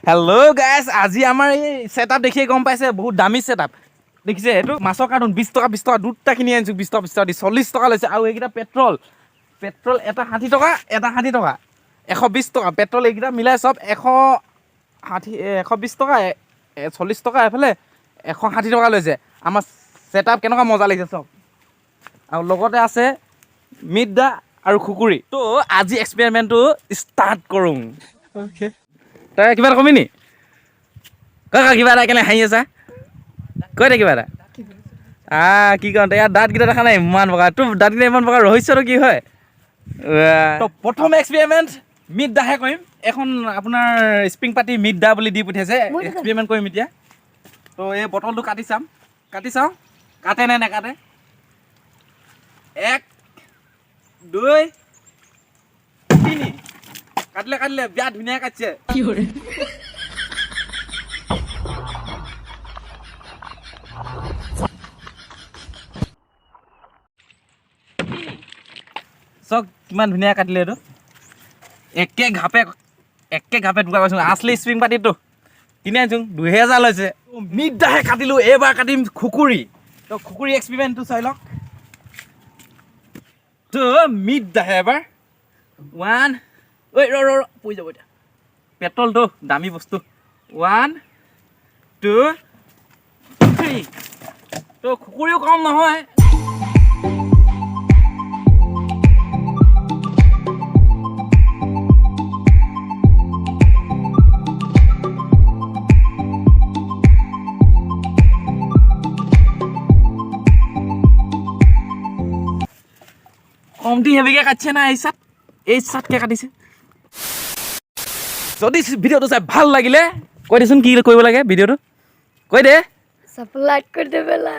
Hello' গাইছ, আজি আমাৰ এই ছেটআপ দেখিয়ে গম পাইছে, বহুত দামী ছেটআপ দেখিছে। এইটো মাছৰ কাৰ্টুন 20 টকা 20 টকা দুটা কিনি আনিছোঁ, 20 টকা 20 টকা দি 40 টকা লৈছে। আৰু এইকেইটা পেট্ৰল এটা 60 টকা, এটা 60 টকা, 120 টকা পেট্ৰল। এইকেইটা মিলাই চব 120 টকা, 40 টকা এফালে 160 টকা লৈছে। আমাৰ ছেটআপ কেনেকুৱা মজা লাগিছে চব। আৰু লগতে আছে মৃতা আৰু খুকুৰি। তো আজি এক্সপেৰিমেণ্টটো ষ্টাৰ্ট কৰোঁ। অ'কে, তই কিবা এটা কবি নি? কিবা এটা কেনে হাঁহি আছা, কৈ দে কিবা এটা। কি কওঁ ইয়াৰ দাঁতকেইটা দেখা নাই ইমান বগা, তোৰ দাঁতকেইটা ইমান বগা, ৰহস্যটো কি হয়? তো প্ৰথম এক্সপেৰিমেণ্ট মৃতাহে কৰিম। এখন আপোনাৰ স্প্ৰিং পাতি মৃতা বুলি দি পঠিয়াইছে, এক্সপেৰিমেণ্ট কৰিম এতিয়া। তো এই বটলটো কাটি চাওঁ কাটে নে নেকাটে। 1 2 3 কাটিলে বিয়া ধুনীয়া কাটিছে। চক কিমান ধুনীয়া কাটিলে এইটো। একে ঘাপে টুকুৰা কৰিছোঁ। আছলি স্প্ৰিং পাতিটো কিনি আনিছোঁ, 2000 লৈছে। মৃতাহে কাটিলোঁ, এইবাৰ কাটিম খুকুৰি। তো খুকুৰি এক্সপেৰিমেণ্টটো চাই লওক। তো মৃতাহে এবাৰ 1 ৰ পৰি যাব এতিয়া, পেট্ৰলটো দামী বস্তু। 1 2 3। তো খুকুৰিও কম নহয়। কমটি হেভিকে কাটিছে না এই চাটকে কাটিছে। যদি ভিডিঅ'টো চাই ভাল লাগিলে কৈ দেচোন কি কৰিব লাগে, ভিডিঅ'টো কৈ দে। সাপ্লাইট কৰি দে বেলা।